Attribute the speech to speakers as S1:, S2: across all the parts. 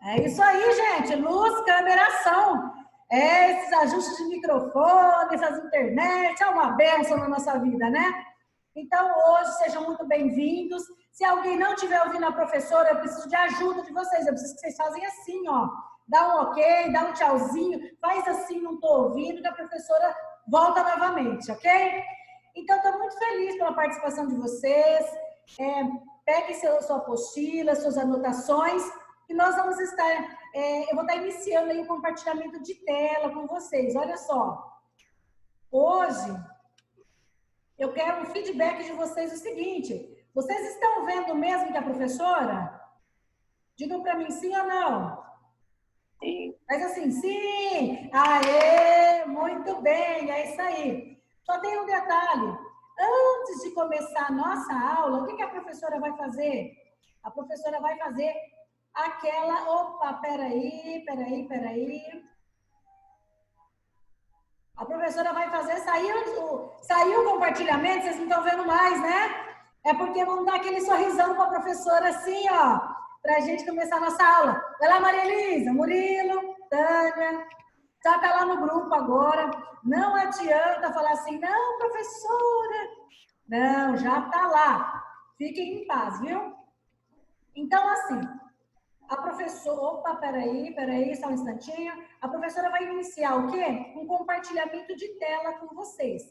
S1: É isso aí, gente. Luz, câmera, ação. Esses ajustes de microfone, essas internet, é uma bênção na nossa vida, né? Então, hoje, sejam muito bem-vindos. Se alguém não estiver ouvindo a professora, eu preciso de ajuda de vocês. Eu preciso que vocês façam assim, ó. Dá um ok, dá um tchauzinho, faz assim, não estou ouvindo, que a professora volta novamente, ok? Então, estou muito feliz pela participação de vocês. Peguem sua apostila, suas anotações, e nós vamos estar... eu vou estar iniciando aí o compartilhamento de tela com vocês. Olha só. Hoje, eu quero um feedback de vocês o seguinte. Vocês estão vendo mesmo que a professora? Digam para mim sim ou não.
S2: Sim.
S1: Mas assim, sim! Aê! Muito bem, é isso aí. Só tem um detalhe. Antes de começar a nossa aula, o que a professora vai fazer? A professora vai fazer aquela... Opa, peraí. A professora vai fazer... Saiu o compartilhamento, vocês não estão vendo mais, né? É porque vamos dar aquele sorrisão para a professora assim, ó, para a gente começar a nossa aula. Vai lá, Maria Elisa, Murilo, Tânia, já está lá no grupo agora. Não adianta falar assim, não, professora. Não, já está lá. Fiquem em paz, viu? Então, assim, a professora... Opa, peraí, só um instantinho. A professora vai iniciar o quê? Um compartilhamento de tela com vocês.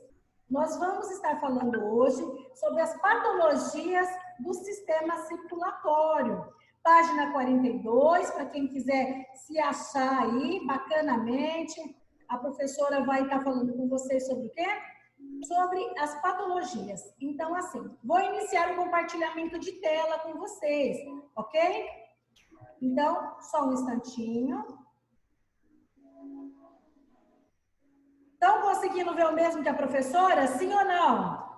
S1: Nós vamos estar falando hoje sobre as patologias do sistema circulatório. Página 42, para quem quiser se achar aí, bacanamente. A professora vai estar falando com vocês sobre o quê? Sobre as patologias. Então, assim, vou iniciar o compartilhamento de tela com vocês, ok? Então, só um instantinho. Estão conseguindo ver o mesmo que a professora? Sim ou não?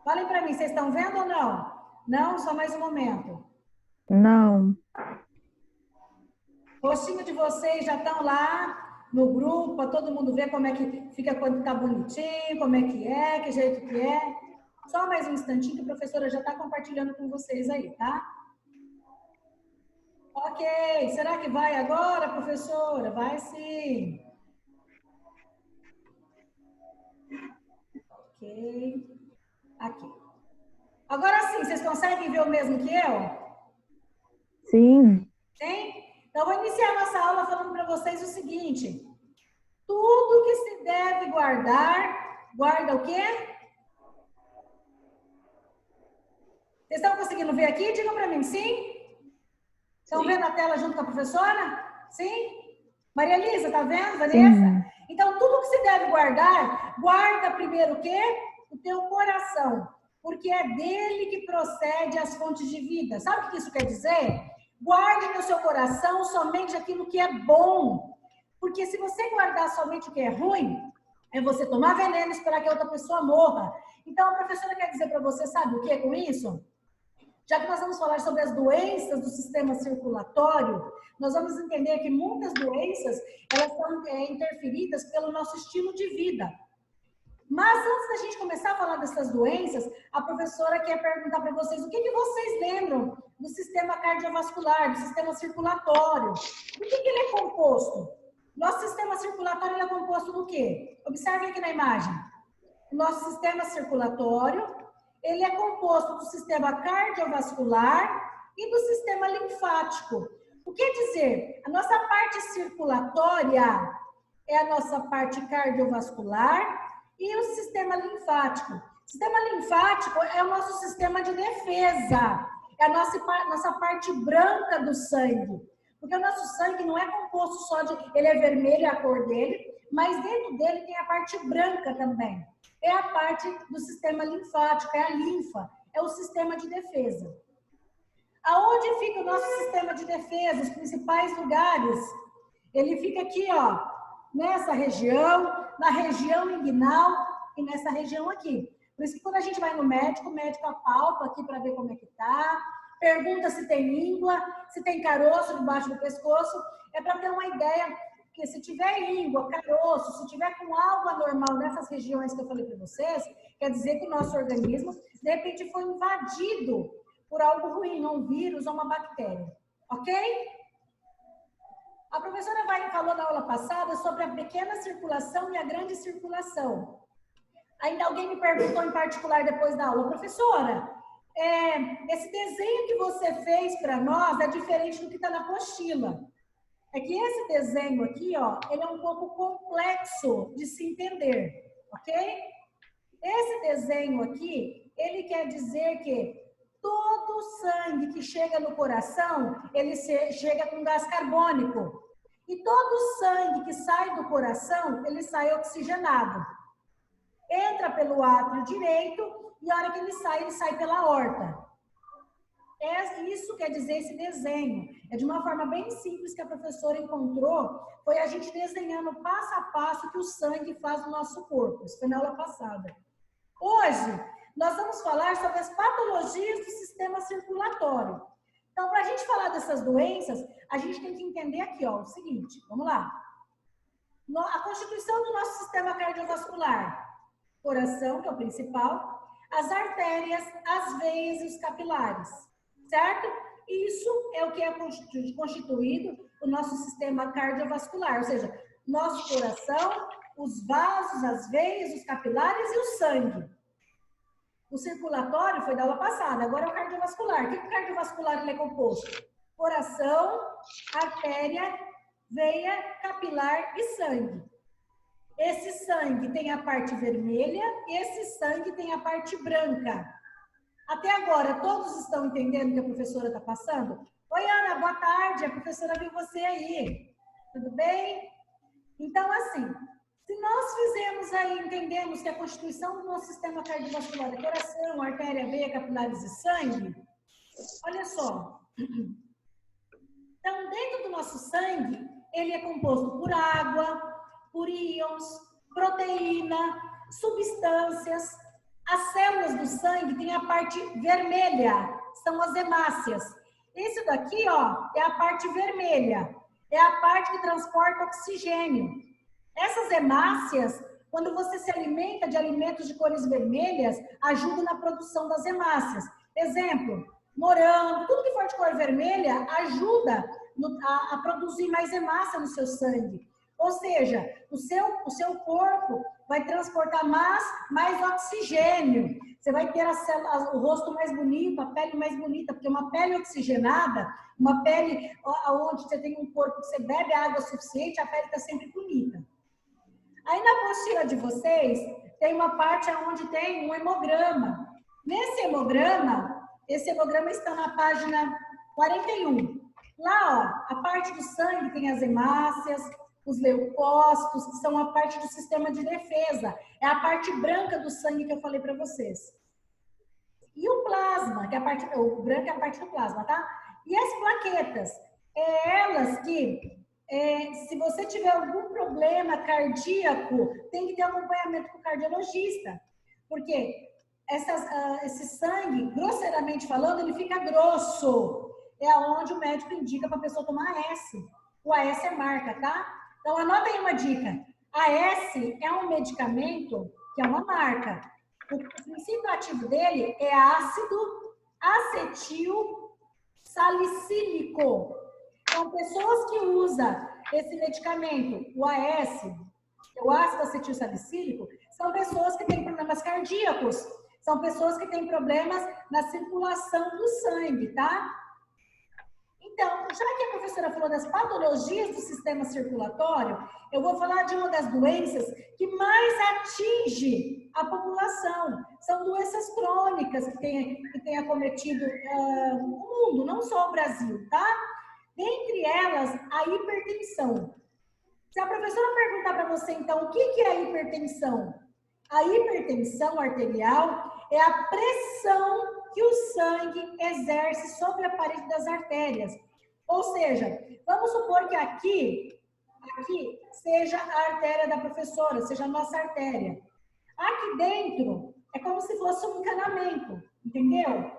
S1: Falem para mim, vocês estão vendo ou não? Não? Só mais um momento.
S3: Não.
S1: O rostinho de vocês já estão lá no grupo, para todo mundo ver como é que fica quando está bonitinho, como é, que jeito que é. Só mais um instantinho que a professora já está compartilhando com vocês aí, tá? Ok. Será que vai agora, professora? Vai sim. Ok. Aqui. Agora sim, vocês conseguem ver o mesmo que eu?
S3: Sim.
S1: Sim? Então, vou iniciar a nossa aula falando para vocês o seguinte. Tudo que se deve guardar, guarda o quê? Vocês estão conseguindo ver aqui? Digam para mim, sim? Estão vendo a tela junto com a professora? Sim? Maria Elisa, tá vendo, Vanessa?
S3: Sim.
S1: Então, tudo que se deve guardar, guarda primeiro o quê? O teu coração. Porque é dele que procede as fontes de vida. Sabe o que isso quer dizer? Guarde no seu coração somente aquilo que é bom. Porque se você guardar somente o que é ruim, é você tomar veneno e esperar que a outra pessoa morra. Então, a professora quer dizer para você, sabe o que com isso? Já que nós vamos falar sobre as doenças do sistema circulatório, nós vamos entender que muitas doenças, elas são interferidas pelo nosso estilo de vida. Mas antes da gente começar a falar dessas doenças, a professora quer perguntar para vocês o que vocês lembram do sistema cardiovascular, do sistema circulatório. Do que ele é composto? Nosso sistema circulatório ele é composto do quê? Observem aqui na imagem. O nosso sistema circulatório, ele é composto do sistema cardiovascular e do sistema linfático. O que quer dizer? A nossa parte circulatória é a nossa parte cardiovascular e o sistema linfático. O sistema linfático é o nosso sistema de defesa, é a nossa parte branca do sangue. Porque o nosso sangue não é composto só de... Ele é vermelho, a cor dele, mas dentro dele tem a parte branca também. É a parte do sistema linfático, é a linfa, é o sistema de defesa. Aonde fica o nosso sistema de defesa, os principais lugares? Ele fica aqui, ó, nessa região, na região inguinal e nessa região aqui. Por isso que quando a gente vai no médico, o médico apalpa aqui para ver como é que tá, pergunta se tem língua, se tem caroço debaixo do pescoço, é para ter uma ideia, porque se tiver língua, caroço, se tiver com algo anormal nessas regiões que eu falei para vocês, quer dizer que o nosso organismo, de repente, foi invadido por algo ruim, um vírus ou uma bactéria. Ok? A professora falou na aula passada sobre a pequena circulação e a grande circulação. Ainda alguém me perguntou em particular depois da aula, professora, esse desenho que você fez para nós é diferente do que está na apostila. É que esse desenho aqui, ó, ele é um pouco complexo de se entender, ok? Esse desenho aqui, ele quer dizer que todo o sangue que chega no coração, ele chega com gás carbônico. E todo o sangue que sai do coração, ele sai oxigenado. Entra pelo átrio direito e a hora que ele sai pela aorta. Isso quer dizer esse desenho. É de uma forma bem simples que a professora encontrou, foi a gente desenhando passo a passo que o sangue faz no nosso corpo. Isso foi na aula passada. Hoje, nós vamos falar sobre as patologias do sistema circulatório. Então, para a gente falar dessas doenças, a gente tem que entender aqui, ó, o seguinte, vamos lá. A constituição do nosso sistema cardiovascular. Coração, que é o principal, as artérias, as veias e os capilares, certo? Isso é o que é constituído o nosso sistema cardiovascular, ou seja, nosso coração, os vasos, as veias, os capilares e o sangue. O circulatório foi da aula passada, agora é o cardiovascular. O que o cardiovascular ele é composto? Coração, artéria, veia, capilar e sangue. Esse sangue tem a parte vermelha e esse sangue tem a parte branca. Até agora, todos estão entendendo o que a professora está passando? Oi, Ana, boa tarde, a professora viu você aí. Tudo bem? Então, assim, se nós fizermos aí, entendemos que a constituição do nosso sistema cardiovascular é coração, artéria, veia, capilares e sangue, olha só. Então, dentro do nosso sangue, ele é composto por água, por íons, proteína, substâncias. As células do sangue têm a parte vermelha, são as hemácias. Esse daqui, ó, é a parte vermelha, é a parte que transporta oxigênio. Essas hemácias, quando você se alimenta de alimentos de cores vermelhas, ajudam na produção das hemácias. Exemplo, morango, tudo que for de cor vermelha ajuda a produzir mais hemácia no seu sangue. Ou seja, o seu corpo vai transportar mais oxigênio. Você vai ter o rosto mais bonito, a pele mais bonita, porque uma pele oxigenada, uma pele onde você tem um corpo que você bebe água suficiente, a pele está sempre bonita. Aí na apostila de vocês, tem uma parte onde tem um hemograma. Esse hemograma está na página 41. Lá, ó, a parte do sangue tem as hemácias, os leucócitos, que são a parte do sistema de defesa. É a parte branca do sangue que eu falei para vocês. E o plasma, que é a parte, o branco é a parte do plasma, tá? E as plaquetas, elas que, se você tiver algum problema cardíaco, tem que ter acompanhamento com o cardiologista. Porque esse sangue, grosseiramente falando, ele fica grosso. É aonde o médico indica para a pessoa tomar AS. O AS é marca, tá? Então, anota aí uma dica. AS é um medicamento que é uma marca. O princípio ativo dele é ácido acetil salicílico. Então, pessoas que usam esse medicamento, o AS, o ácido acetil salicílico, são pessoas que têm problemas cardíacos. São pessoas que têm problemas na circulação do sangue, tá? Então, já que a professora falou das patologias do sistema circulatório, eu vou falar de uma das doenças que mais atinge a população. São doenças crônicas que têm acometido o mundo, não só o Brasil, tá? Dentre elas, a hipertensão. Se a professora perguntar para você, então, o que é a hipertensão? A hipertensão arterial é a pressão que o sangue exerce sobre a parede das artérias. Ou seja, vamos supor que aqui seja a artéria da professora, seja a nossa artéria. Aqui dentro é como se fosse um encanamento, entendeu?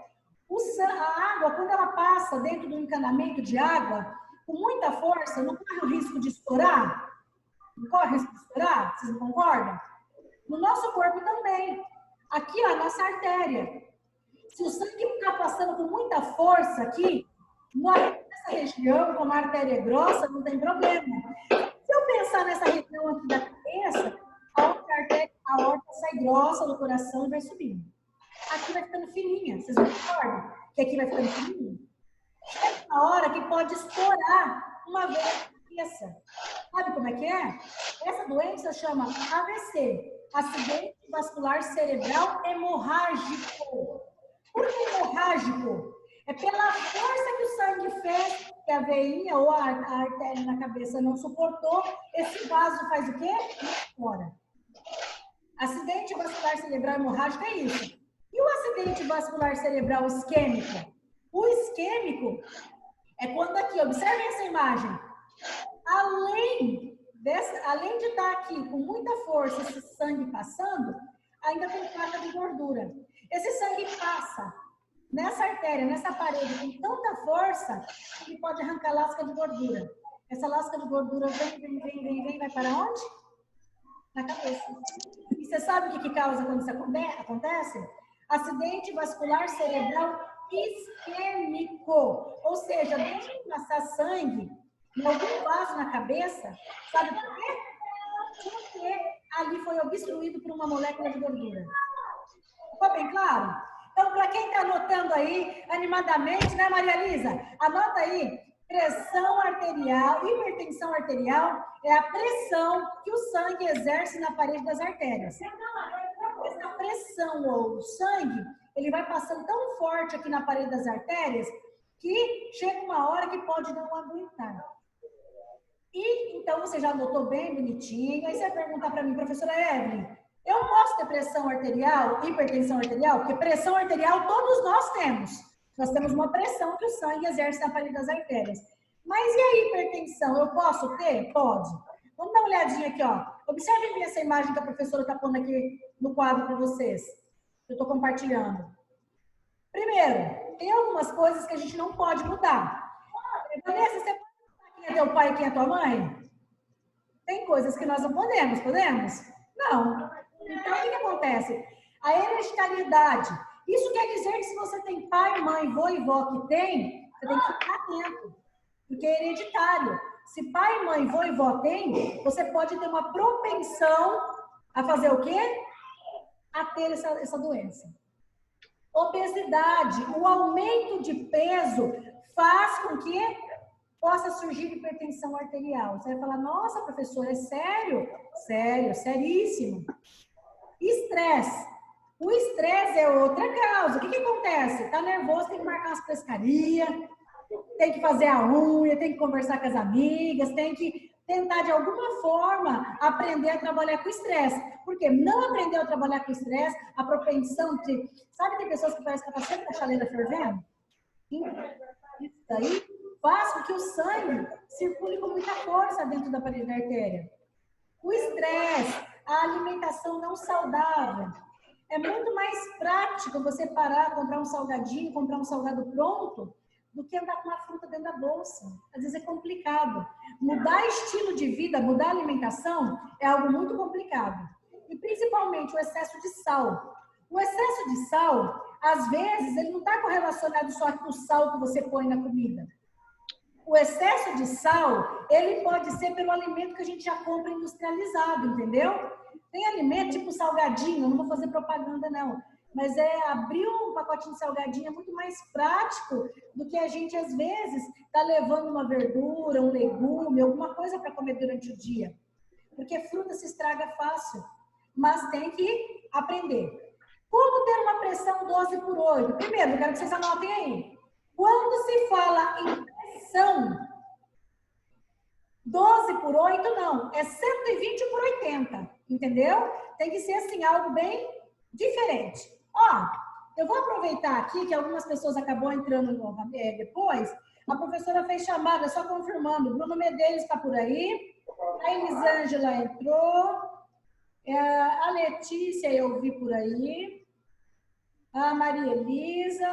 S1: A água, quando ela passa dentro do encanamento de água, com muita força, não corre o risco de estourar? Não corre o risco de estourar? Vocês não concordam? No nosso corpo também. Aqui, ó, a nossa artéria. Se o sangue está passando com muita força aqui, essa região, como a artéria é grossa, não tem problema. Se eu pensar nessa região aqui da cabeça, a aorta sai grossa do coração e vai subindo. Aqui vai ficando fininha, vocês concordam? Que aqui vai ficando fininha. Chega uma hora que pode estourar uma vez na cabeça. Sabe como é que é? Essa doença chama AVC, acidente vascular cerebral hemorrágico. Por que hemorrágico? É pela força que o sangue fez, que a veinha ou a artéria na cabeça não suportou, esse vaso faz o quê? Fora. Acidente vascular cerebral hemorrágico é isso. E o acidente vascular cerebral isquêmico? O isquêmico é quando aqui, observem essa imagem, além de estar aqui com muita força, esse sangue passando, ainda tem placa de gordura. Esse sangue passa nessa artéria, nessa parede, com tanta força, que ele pode arrancar lasca de gordura. Essa lasca de gordura vem, vai para onde? Na cabeça. E você sabe o que causa quando isso acontece? Acidente vascular cerebral isquêmico. Ou seja, deixa de passar sangue em algum vaso na cabeça, sabe por quê? Porque ali foi obstruído por uma molécula de gordura. Ficou bem claro? Então, para quem está anotando aí, animadamente, né, Maria Elisa? Anota aí, pressão arterial, hipertensão arterial é a pressão que o sangue exerce na parede das artérias. Essa pressão ou o sangue, ele vai passando tão forte aqui na parede das artérias que chega uma hora que pode não aguentar. E então você já anotou bem bonitinho. Aí você vai perguntar para mim, professora Evelyn, eu posso ter pressão arterial, hipertensão arterial? Porque pressão arterial todos nós temos. Nós temos uma pressão que o sangue exerce na parede das artérias. Mas e a hipertensão? Eu posso ter? Pode. Vamos dar uma olhadinha aqui, ó. Observem bem essa imagem que a professora está pondo aqui no quadro para vocês. Eu estou compartilhando. Primeiro, tem algumas coisas que a gente não pode mudar. Vanessa, você pode mudar quem é teu pai e quem é tua mãe? Tem coisas que nós não podemos, podemos? Não. Então, o que acontece? A hereditariedade. Isso quer dizer que se você tem pai, mãe, vô e vó que tem, você tem que ficar atento. Porque é hereditário. Se pai, mãe, vô e vó tem, você pode ter uma propensão a fazer o quê? A ter essa doença. Obesidade. O aumento de peso faz com que possa surgir hipertensão arterial. Você vai falar, nossa, professora, é sério? Sério, seríssimo. Estresse. O estresse é outra causa. O que acontece? Tá nervoso, tem que marcar umas pescarias, tem que fazer a unha, tem que conversar com as amigas, tem que tentar de alguma forma aprender a trabalhar com estresse. Porque não aprendeu a trabalhar com estresse, a propensão de... Sabe, tem pessoas que parecem que está sempre com a chaleira fervendo? Isso aí faz com que o sangue circule com muita força dentro da parede da artéria. O estresse, a alimentação não saudável. É muito mais prático você parar, comprar um salgadinho, comprar um salgado pronto, do que andar com uma fruta dentro da bolsa. Às vezes é complicado. Mudar estilo de vida, mudar alimentação é algo muito complicado. E principalmente o excesso de sal. O excesso de sal, às vezes, ele não está correlacionado só com o sal que você põe na comida. O excesso de sal, ele pode ser pelo alimento que a gente já compra industrializado, entendeu? Tem alimento tipo salgadinho, não vou fazer propaganda não, mas abrir um pacotinho de salgadinho é muito mais prático do que a gente, às vezes, tá levando uma verdura, um legume, alguma coisa para comer durante o dia. Porque fruta se estraga fácil, mas tem que aprender. Como ter uma pressão 12/8? Primeiro, eu quero que vocês anotem aí. Quando se fala em pressão 12/8, não. É 120/80, entendeu? Tem que ser assim, algo bem diferente. Ó, eu vou aproveitar aqui que algumas pessoas acabou entrando depois. A professora fez chamada, só confirmando. Bruno Medeiros está por aí. A Elisângela entrou. A Letícia eu vi por aí. A Maria Elisa.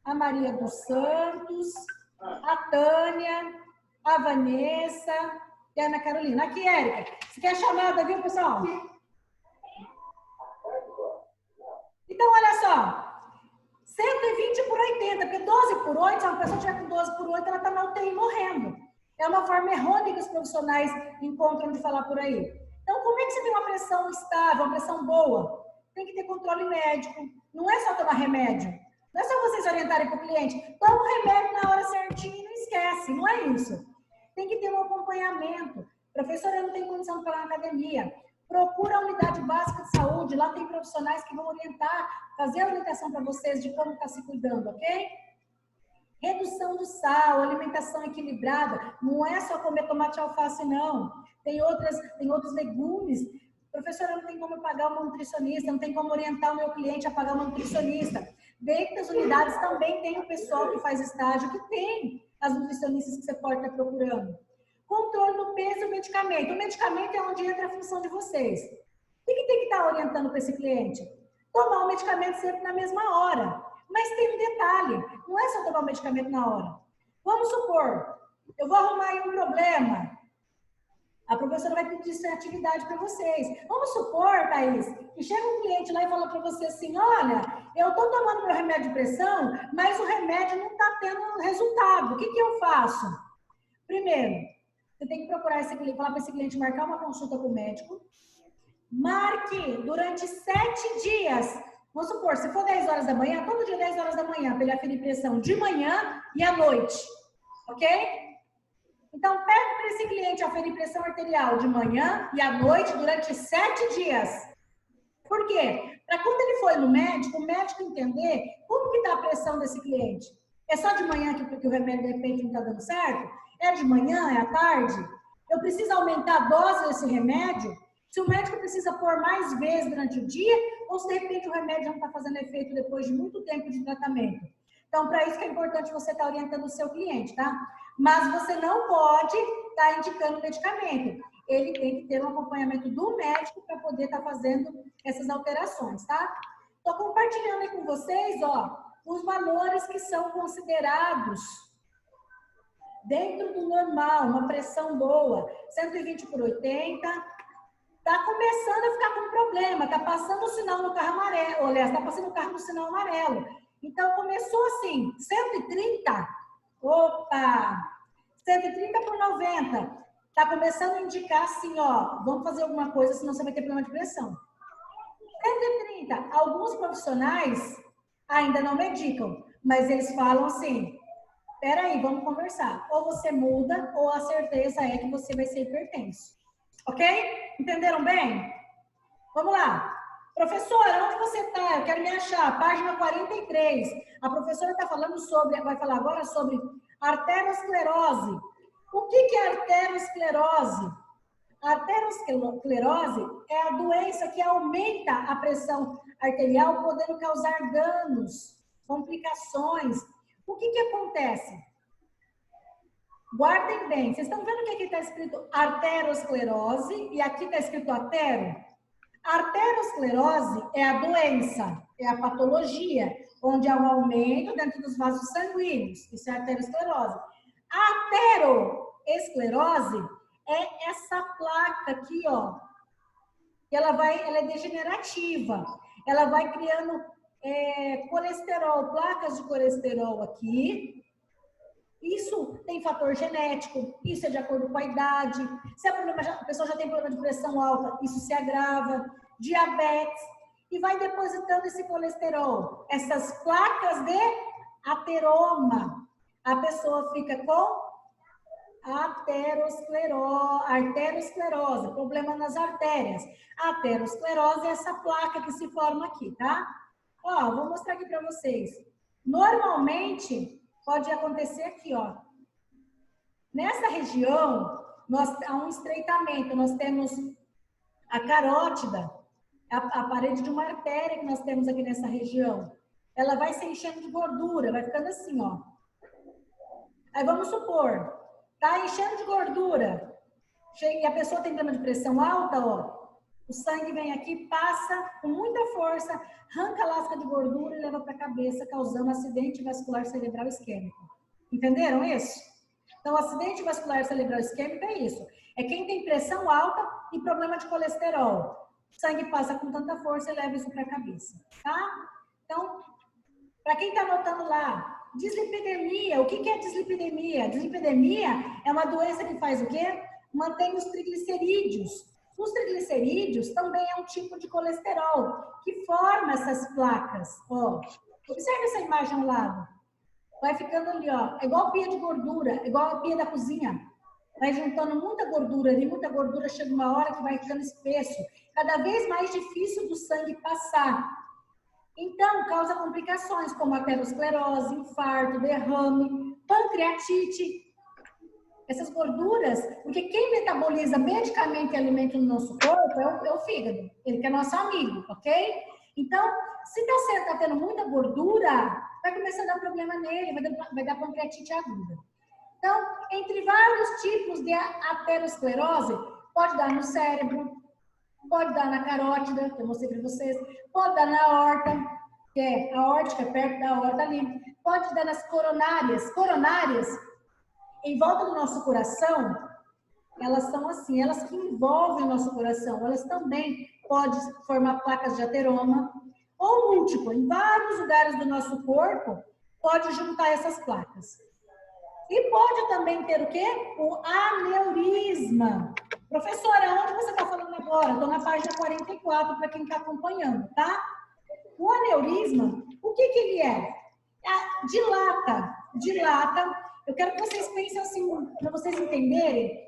S1: A Maria dos Santos. A Tânia. A Vanessa. E a Ana Carolina. Aqui, Érica. Você quer chamada, viu, pessoal? Então, olha só. 120/80. 80, porque 12 por 8, se uma pessoa tiver com 12 por 8, ela está na UTI morrendo. É uma forma errônea que os profissionais encontram de falar por aí. Então, como é que você tem uma pressão estável, uma pressão boa? Tem que ter controle médico. Não é só tomar remédio. Não é só vocês orientarem para o cliente. Toma o remédio na hora certinha e não esquece. Não é isso. Tem que ter um acompanhamento. Professora, eu não tenho condição de falar na academia. Procura a unidade básica de saúde. Lá tem profissionais que vão orientar, fazer a orientação para vocês de como está se cuidando, ok? Redução do sal, alimentação equilibrada. Não é só comer tomate e alface, não. Tem outros legumes. Professora, não tem como eu pagar uma nutricionista, não tem como orientar o meu cliente a pagar uma nutricionista. Dentro das unidades também tem o pessoal que faz estágio, que tem as nutricionistas que você pode estar procurando. Controle do peso e o medicamento. O medicamento é onde entra a função de vocês. O que tem que estar orientando para esse cliente? Tomar o medicamento sempre na mesma hora. Mas tem um detalhe, não é só tomar o medicamento na hora. Vamos supor, eu vou arrumar aí um problema. A professora vai pedir essa atividade para vocês. Vamos supor, Thaís, que chega um cliente lá e fala para você assim, olha, eu estou tomando meu remédio de pressão, mas o remédio não está tendo resultado. O que eu faço? Primeiro, você tem que procurar esse cliente, falar para esse cliente marcar uma consulta com o médico. Marque durante 7 dias. Vamos supor, se for 10 horas da manhã, todo dia 10 horas da manhã, para ele aferir pressão de manhã e à noite. Ok? Então, pede para esse cliente aferir pressão arterial de manhã e à noite durante 7 dias. Por quê? Para quando ele for no médico, o médico entender como que está a pressão desse cliente. É só de manhã que o remédio, de repente, não está dando certo? É de manhã? É à tarde? Eu preciso aumentar a dose desse remédio? Se o médico precisa pôr mais vezes durante o dia, ou se de repente o remédio não está fazendo efeito depois de muito tempo de tratamento. Então, para isso que é importante você estar orientando o seu cliente, tá? Mas você não pode estar indicando medicamento. Ele tem que ter um acompanhamento do médico para poder estar fazendo essas alterações, tá? Estou compartilhando aí com vocês, ó, os valores que são considerados dentro do normal, uma pressão boa, 120 por 80. Está começando a ficar com problema, está passando o sinal no carro amarelo, aliás, está passando o carro no sinal amarelo. Então, começou assim, 130, opa, 130 por 90. Está começando a indicar assim, ó, vamos fazer alguma coisa, senão você vai ter problema de pressão. 130, alguns profissionais ainda não medicam, mas eles falam assim, peraí, vamos conversar. Ou você muda, ou a certeza é que você vai ser hipertenso. Ok? Entenderam bem? Vamos lá. Professora, onde você está? Eu quero me achar. Página 43. A professora está falando sobre, vai falar agora sobre arteriosclerose. O que é arteriosclerose? A arteriosclerose é a doença que aumenta a pressão arterial, podendo causar danos, complicações. O que acontece? Guardem bem, vocês estão vendo que aqui está escrito arteriosclerose e aqui está escrito artério? A arteriosclerose é a doença, é a patologia, onde há um aumento dentro dos vasos sanguíneos. Isso é arteriosclerose. A ateroesclerose é essa placa aqui, ó. Ela é degenerativa. Ela vai criando colesterol, placas de colesterol aqui. Isso tem fator genético, isso é de acordo com a idade. Se a pessoa já tem problema de pressão alta, isso se agrava. Diabetes. E vai depositando esse colesterol. Essas placas de ateroma. A pessoa fica com arteriosclerose, problema nas artérias. A aterosclerose é essa placa que se forma aqui, tá? Ó, vou mostrar aqui para vocês. Normalmente, pode acontecer aqui, ó. Nessa região, há um estreitamento. Nós temos a carótida, a parede de uma artéria que nós temos aqui nessa região. Ela vai se enchendo de gordura, vai ficando assim, ó. Aí vamos supor, tá enchendo de gordura. E a pessoa tem problema de pressão alta, ó. O sangue vem aqui, passa com muita força, arranca a lasca de gordura e leva para a cabeça, causando acidente vascular cerebral isquêmico. Entenderam isso? Então, acidente vascular cerebral isquêmico é isso. É quem tem pressão alta e problema de colesterol. O sangue passa com tanta força e leva isso para a cabeça, tá? Então, Para quem está anotando lá, dislipidemia. O que é dislipidemia? Dislipidemia é uma doença que faz o quê? Mantém os triglicerídeos. Os triglicerídeos também é um tipo de colesterol que forma essas placas. Ó, observe essa imagem ao lado. Vai ficando ali, ó. É igual pia de gordura, é igual a pia da cozinha. Vai juntando muita gordura ali, muita gordura, chega uma hora que vai ficando espesso. Cada vez mais difícil do sangue passar. Então, causa complicações como aterosclerose, infarto, derrame, pancreatite. Essas gorduras, porque quem metaboliza medicamento e alimento no nosso corpo é o fígado. Ele que é nosso amigo, ok? Então, se está tendo muita gordura, vai começar a dar problema nele, vai dar pancreatite aguda. Então, entre vários tipos de aterosclerose, pode dar no cérebro, pode dar na carótida, que eu mostrei para vocês, pode dar na aorta, que é a aórtica, é perto da aorta ali, pode dar nas coronárias. Coronárias, em volta do nosso coração, elas são assim, elas que envolvem o nosso coração, elas também podem formar placas de ateroma, ou múltiplo, em vários lugares do nosso corpo, pode juntar essas placas. E pode também ter o quê? O aneurisma. Professora, onde você está falando agora? Estou na página 44 para quem está acompanhando, tá? O aneurisma, o que ele é? Dilata. Eu quero que vocês pensem assim, para vocês entenderem,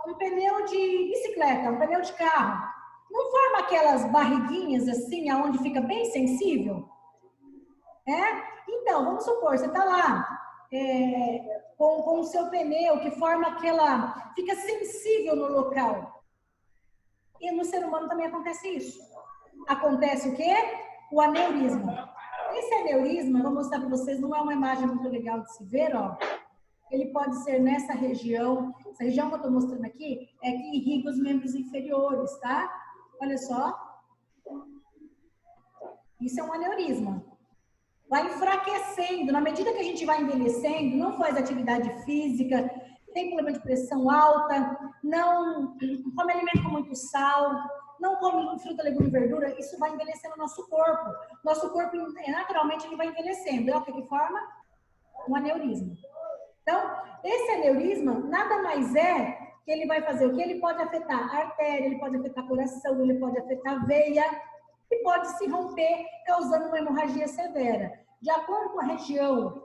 S1: um pneu de bicicleta, um pneu de carro. Não forma aquelas barriguinhas assim, aonde fica bem sensível? Então, vamos supor, você está lá com o seu pneu que forma aquela... Fica sensível no local. E no ser humano também acontece isso. Acontece o quê? O aneurisma. Esse aneurisma, vou mostrar para vocês, não é uma imagem muito legal de se ver, ó. Ele pode ser nessa região. Essa região que eu estou mostrando aqui é que irriga os membros inferiores, tá? Olha só. Isso é um aneurisma. Vai enfraquecendo. Na medida que a gente vai envelhecendo, não faz atividade física, tem problema de pressão alta, não come alimento com muito sal, não come fruta, legume e verdura, isso vai envelhecendo o nosso corpo. Nosso corpo, naturalmente, ele vai envelhecendo. É o que forma? Um aneurisma. Então, esse aneurisma nada mais é que ele vai fazer o que? Ele pode afetar a artéria, ele pode afetar o coração, ele pode afetar a veia e pode se romper, causando uma hemorragia severa. De acordo com a região,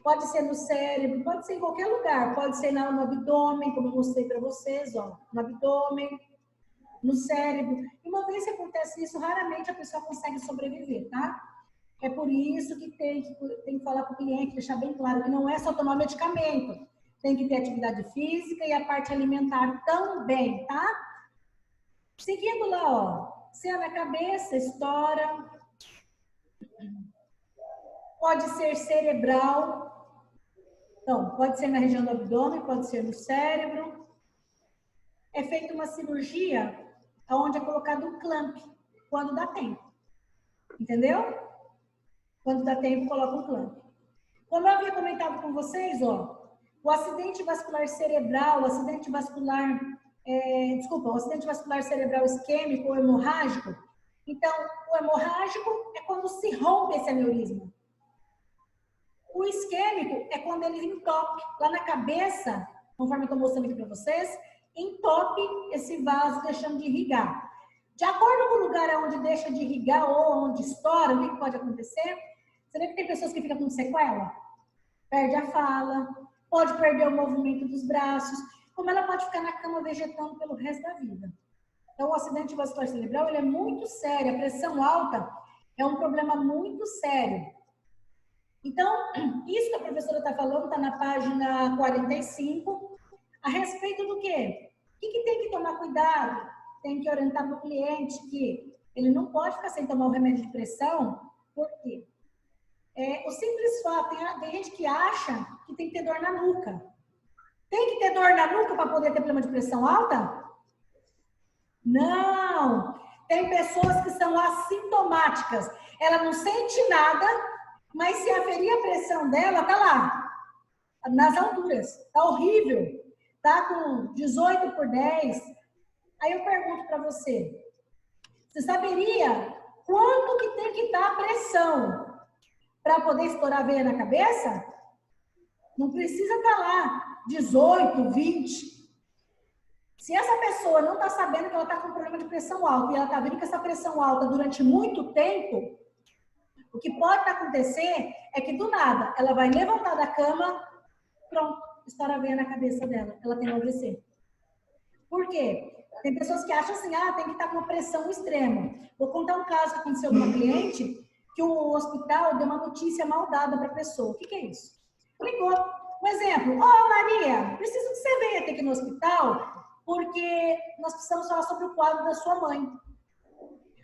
S1: pode ser no cérebro, pode ser em qualquer lugar, pode ser no abdômen, como eu mostrei para vocês, ó, no abdômen, no cérebro. E uma vez que acontece isso, raramente a pessoa consegue sobreviver, tá? É por isso que tem que falar para o cliente, deixar bem claro que não é só tomar medicamento. Tem que ter atividade física e a parte alimentar também, tá? Seguindo lá, ó. Cena na cabeça, estoura. Pode ser cerebral. Então, pode ser na região do abdômen, pode ser no cérebro. É feita uma cirurgia onde é colocado um clamp, quando dá tempo. Entendeu? Quando dá tempo, coloca um clamp. Como eu havia comentado com vocês, ó, o acidente vascular cerebral, o acidente vascular cerebral isquêmico ou hemorrágico. Então, o hemorrágico é quando se rompe esse aneurisma. O isquêmico é quando ele entope lá na cabeça, conforme eu estou mostrando aqui para vocês, entope esse vaso, deixando de irrigar. De acordo com o lugar onde deixa de irrigar ou onde estoura, o que pode acontecer? Você vê que tem pessoas que ficam com sequela? Perde a fala, pode perder o movimento dos braços, como ela pode ficar na cama vegetando pelo resto da vida. Então, o acidente vascular cerebral, ele é muito sério, a pressão alta é um problema muito sério. Então, isso que a professora está falando está na página 45, a respeito do quê? O que tem que tomar cuidado? Tem que orientar para o cliente que ele não pode ficar sem tomar o remédio de pressão, por quê? O simples fato, tem gente que acha que tem que ter dor na nuca. Tem que ter dor na nuca para poder ter problema de pressão alta? Não! Tem pessoas que são assintomáticas. Ela não sente nada, mas se aferir a pressão dela, tá lá, nas alturas. Tá horrível. Tá com 18/10. Aí eu pergunto para você, você saberia quanto que tem que estar a pressão para poder estourar a veia na cabeça? Não precisa estar lá 18, 20. Se essa pessoa não está sabendo que ela está com problema de pressão alta e ela está vendo que essa pressão alta durante muito tempo, o que pode acontecer é que do nada ela vai levantar da cama, pronto, estoura a veia na cabeça dela, ela tem um AVC. Por quê? Tem pessoas que acham assim, tem que estar com uma pressão extrema. Vou contar um caso que aconteceu com uma cliente, que o hospital deu uma notícia mal dada para a pessoa. O que é isso? Ligou. Um exemplo, Maria, preciso que você venha aqui no hospital, porque nós precisamos falar sobre o quadro da sua mãe.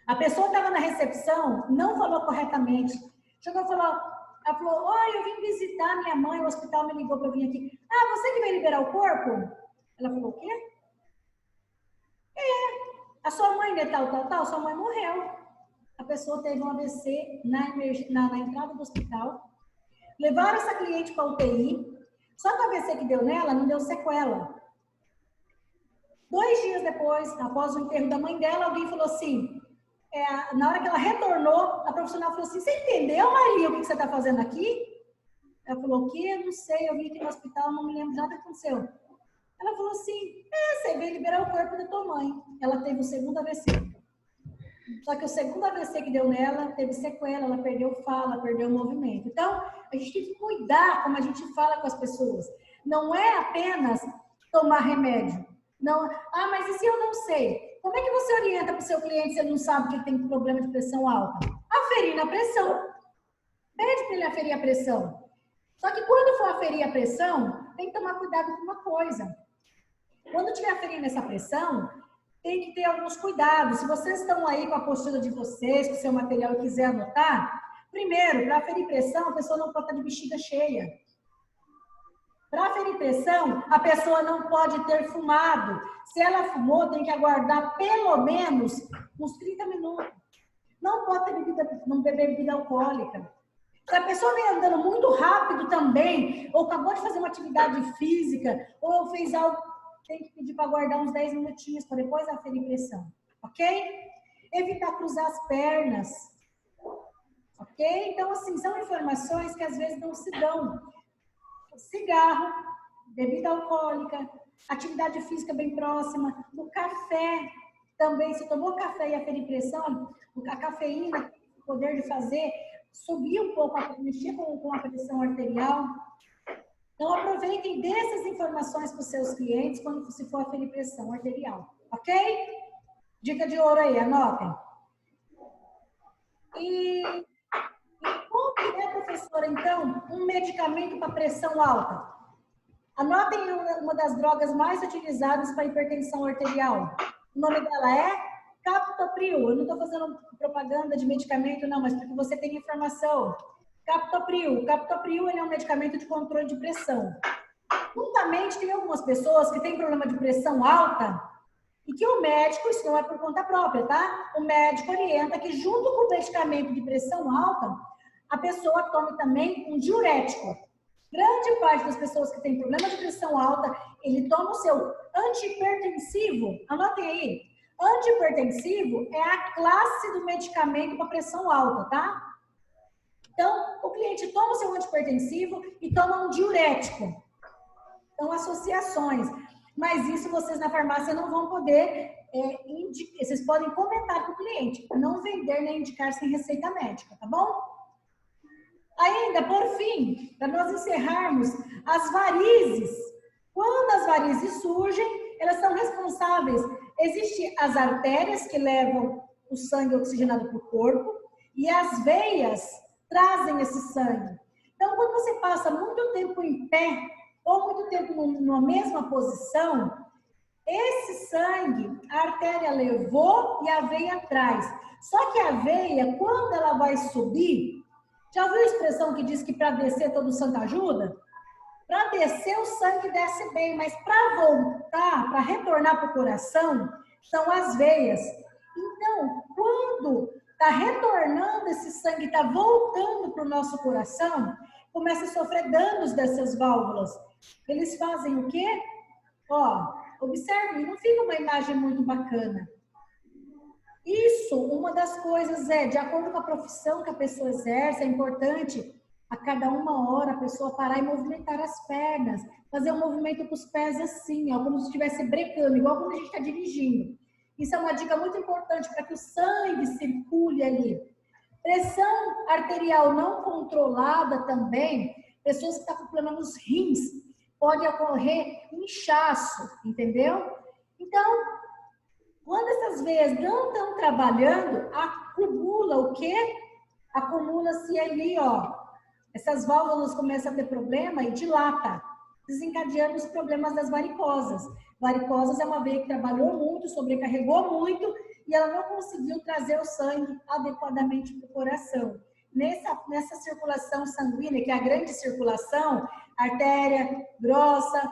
S1: A pessoa estava na recepção, não falou corretamente. Chegou e falou, ela falou, eu vim visitar minha mãe, o hospital me ligou para eu vir aqui. Você que veio liberar o corpo? Ela falou, o quê? A sua mãe é tal, sua mãe morreu. A pessoa teve um AVC na entrada do hospital. Levaram essa cliente para UTI, só que o AVC que deu nela não deu sequela. 2 dias depois, após o enterro da mãe dela, alguém falou assim, na hora que ela retornou, a profissional falou assim, você entendeu, Maria, o que você está fazendo aqui? Ela falou, o quê? Eu não sei, eu vim aqui no hospital, não me lembro de nada que aconteceu. Ela falou assim, você veio liberar o corpo da tua mãe. Ela teve o segundo AVC. Só que o segundo AVC que deu nela, teve sequela, ela perdeu fala, perdeu movimento. Então, a gente tem que cuidar como a gente fala com as pessoas. Não é apenas tomar remédio. Não, mas e se eu não sei? Como é que você orienta para o seu cliente se ele não sabe que ele tem problema de pressão alta? Aferir na pressão. Pede para ele aferir a pressão. Só que quando for aferir a pressão, tem que tomar cuidado com uma coisa. Quando estiver aferindo essa pressão, tem que ter alguns cuidados. Se vocês estão aí com a apostila de vocês, com o seu material e quiser anotar, primeiro, para aferir pressão, a pessoa não pode estar de bexiga cheia. Para aferir pressão, a pessoa não pode ter fumado. Se ela fumou, tem que aguardar pelo menos uns 30 minutos. Não pode não beber bebida alcoólica. Se a pessoa vem andando muito rápido também, ou acabou de fazer uma atividade física, ou fez algo, tem que pedir para aguardar uns 10 minutinhos para depois aferir pressão, ok? Evitar cruzar as pernas, ok? Então, assim, são informações que às vezes não se dão. Cigarro, bebida alcoólica, atividade física bem próxima, o café também, se tomou café e aferir pressão, a cafeína tem o poder de fazer subir um pouco, mexer com a pressão arterial. Então, aproveitem dessas informações para os seus clientes quando se for aferir pressão arterial, ok? Dica de ouro aí, anotem. E qual que é, professora, então, um medicamento para pressão alta? Anotem uma das drogas mais utilizadas para hipertensão arterial. O nome dela é captopril. Eu não estou fazendo propaganda de medicamento, não, mas porque você tem informação. Captopril. O captopril ele é um medicamento de controle de pressão. Juntamente, tem algumas pessoas que têm problema de pressão alta e que o médico, isso não é por conta própria, tá? O médico orienta que junto com o medicamento de pressão alta, a pessoa tome também um diurético. Grande parte das pessoas que têm problema de pressão alta, ele toma o seu antihipertensivo. Anotem aí. Antihipertensivo é a classe do medicamento para pressão alta, tá? Então, o cliente toma o seu antihipertensivo e toma um diurético. Então, associações. Mas isso vocês na farmácia não vão poder indicar. Vocês podem comentar com o cliente. Não vender nem indicar sem receita médica, tá bom? Ainda, por fim, para nós encerrarmos, as varizes. Quando as varizes surgem, elas são responsáveis. Existem as artérias que levam o sangue oxigenado para o corpo e as veias trazem esse sangue. Então, quando você passa muito tempo em pé ou muito tempo numa mesma posição, esse sangue, a artéria levou e a veia traz. Só que a veia, quando ela vai subir, já ouviu a expressão que diz que para descer todo santo ajuda? Para descer o sangue desce bem, mas para voltar, para retornar para o coração, são as veias. Então, quando está retornando esse sangue, está voltando para o nosso coração, começa a sofrer danos dessas válvulas. Eles fazem o quê? Ó, observem, não fica uma imagem muito bacana. Isso, uma das coisas é, de acordo com a profissão que a pessoa exerce, é importante a cada 1 hora a pessoa parar e movimentar as pernas, fazer um movimento com os pés assim, ó, como se estivesse brecando, igual quando a gente está dirigindo. Isso é uma dica muito importante para que o sangue circule ali. Pressão arterial não controlada também, pessoas que estão com problema nos rins, pode ocorrer inchaço, entendeu? Então, quando essas veias não estão trabalhando, acumula o quê? Acumula-se ali, ó. Essas válvulas começam a ter problema e dilata, desencadeando os problemas das varicosas. Varicosas é uma veia que trabalhou muito, sobrecarregou muito e ela não conseguiu trazer o sangue adequadamente para o coração. Nessa circulação sanguínea, que é a grande circulação, artéria grossa,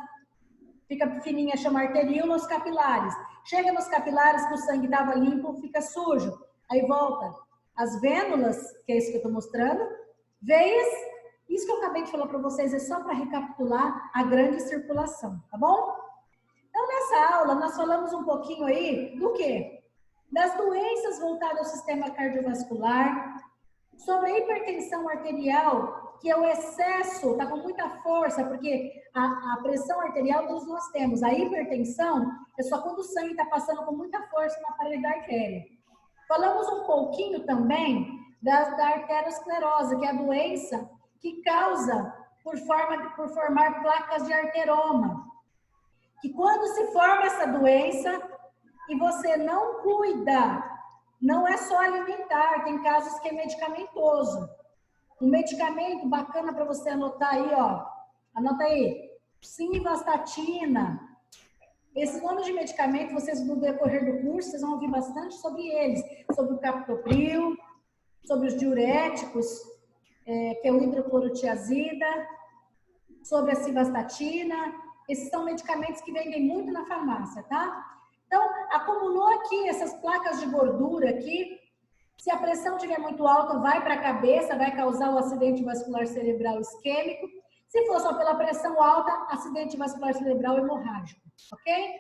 S1: fica fininha, chama arteríola, os capilares. Chega nos capilares que o sangue estava limpo, fica sujo. Aí volta. As vênulas, que é isso que eu estou mostrando, veias, isso que eu acabei de falar para vocês é só para recapitular a grande circulação, tá bom? Então, nessa aula, nós falamos um pouquinho aí do quê? Das doenças voltadas ao sistema cardiovascular, sobre a hipertensão arterial, que é o excesso, tá com muita força, porque a pressão arterial todos nós temos. A hipertensão é só quando o sangue está passando com muita força na parede da artéria. Falamos um pouquinho também da arteriosclerose, que é a doença que causa por formar placas de arteroma. Que quando se forma essa doença e você não cuida, não é só alimentar, tem casos que é medicamentoso. Um medicamento bacana para você anotar aí, ó. Anota aí. Simvastatina. Esses nomes de medicamento, vocês no decorrer do curso, vocês vão ouvir bastante sobre eles. Sobre o captopril, sobre os diuréticos, que é o hidroclorotiazida, sobre a simvastatina. Esses são medicamentos que vendem muito na farmácia, tá? Então, acumulou aqui essas placas de gordura aqui. Se a pressão estiver muito alta, vai para a cabeça, vai causar o acidente vascular cerebral isquêmico. Se for só pela pressão alta, acidente vascular cerebral hemorrágico, ok?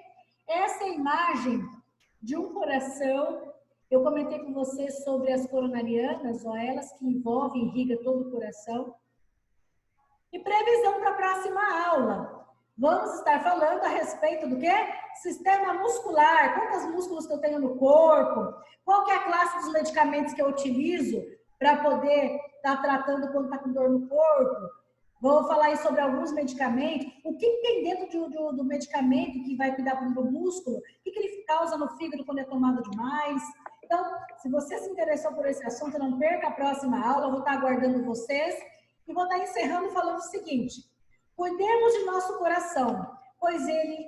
S1: Essa é a imagem de um coração. Eu comentei com vocês sobre as coronarianas, ó, elas que envolvem, irrigam todo o coração. E previsão para a próxima aula. Vamos estar falando a respeito do quê? Sistema muscular. Quantos músculos que eu tenho no corpo? Qual que é a classe dos medicamentos que eu utilizo para poder estar tratando quando está com dor no corpo? Vou falar aí sobre alguns medicamentos. O que tem dentro do medicamento que vai cuidar do músculo? O que ele causa no fígado quando é tomado demais? Então, se você se interessou por esse assunto, não perca a próxima aula. Eu vou estar aguardando vocês. E vou estar encerrando falando o seguinte. Cuidemos de nosso coração, pois ele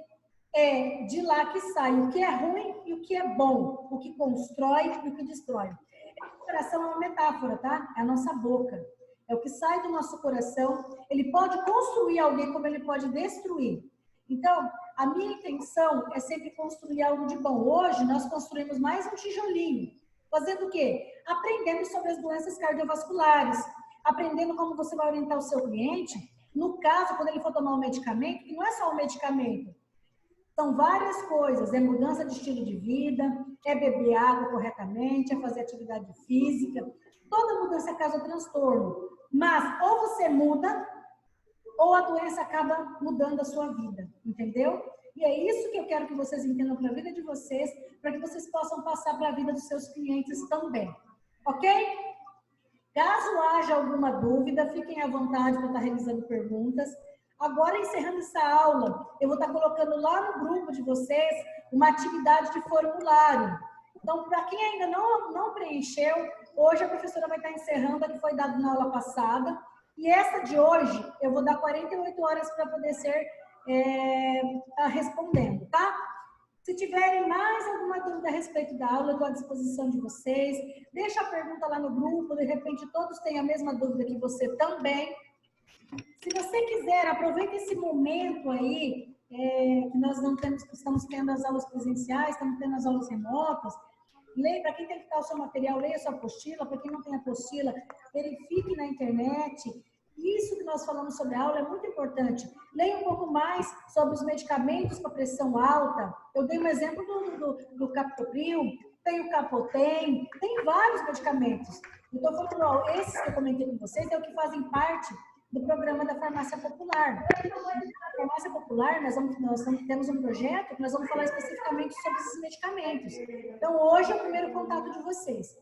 S1: é de lá que sai o que é ruim e o que é bom, o que constrói e o que destrói. O coração é uma metáfora, tá? É a nossa boca. É o que sai do nosso coração. Ele pode construir alguém como ele pode destruir. Então, a minha intenção é sempre construir algo de bom. Hoje, nós construímos mais um tijolinho. Fazendo o quê? Aprendendo sobre as doenças cardiovasculares. Aprendendo como você vai orientar o seu cliente. No caso, quando ele for tomar um medicamento, que não é só um medicamento. São várias coisas. É mudança de estilo de vida, é beber água corretamente, é fazer atividade física. Toda mudança causa transtorno. Mas ou você muda, ou a doença acaba mudando a sua vida. Entendeu? E é isso que eu quero que vocês entendam para a vida de vocês, para que vocês possam passar para a vida dos seus clientes também. Ok? Caso haja alguma dúvida, fiquem à vontade para estar realizando perguntas. Agora, encerrando essa aula, eu vou estar colocando lá no grupo de vocês uma atividade de formulário. Então, para quem ainda não preencheu, hoje a professora vai estar encerrando a que foi dada na aula passada. E essa de hoje, eu vou dar 48 horas para poder ser respondendo, tá? Se tiverem mais alguma dúvida a respeito da aula, eu estou à disposição de vocês. Deixa a pergunta lá no grupo, de repente todos têm a mesma dúvida que você também. Se você quiser, aproveita esse momento aí, que nós não temos, estamos tendo as aulas presenciais, estamos tendo as aulas remotas. Leia, para quem tem que estar o seu material, leia a sua apostila. Para quem não tem apostila, verifique na internet. Isso que nós falamos sobre a aula é muito importante. Leia um pouco mais sobre os medicamentos para pressão alta. Eu dei um exemplo do captopril. tem o Capotem, tem vários medicamentos. Eu estou falando, ó, esses que eu comentei com vocês é o que fazem parte do programa da farmácia popular. Na farmácia popular, temos um projeto que nós vamos falar especificamente sobre esses medicamentos. Então, hoje é o primeiro contato de vocês.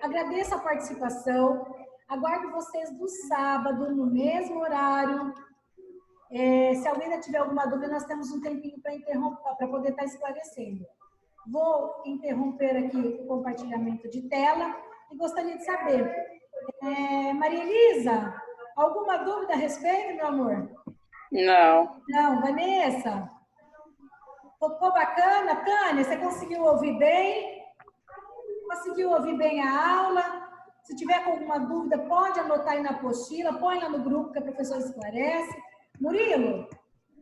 S1: Agradeço a participação, aguardo vocês no sábado, no mesmo horário. Se alguém ainda tiver alguma dúvida, nós temos um tempinho para poder estar esclarecendo. Vou interromper aqui o compartilhamento de tela e gostaria de saber, Maria Elisa, alguma dúvida a respeito, meu amor?
S2: Não.
S1: Não, Vanessa? Ficou bacana? Tânia, você conseguiu ouvir bem? Conseguiu ouvir bem a aula? Se tiver com alguma dúvida, pode anotar aí na apostila, põe lá no grupo que a professora esclarece. Murilo,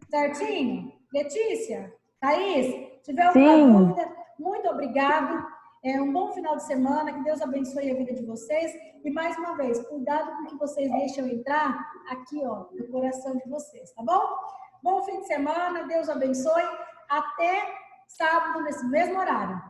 S1: certinho? Letícia? Thaís? Se tiver alguma dúvida, muito obrigado. Um bom final de semana, que Deus abençoe a vida de vocês. E mais uma vez, cuidado com o que vocês deixam entrar aqui, ó, no coração de vocês, tá bom? Bom fim de semana, Deus abençoe. Até sábado, nesse mesmo horário.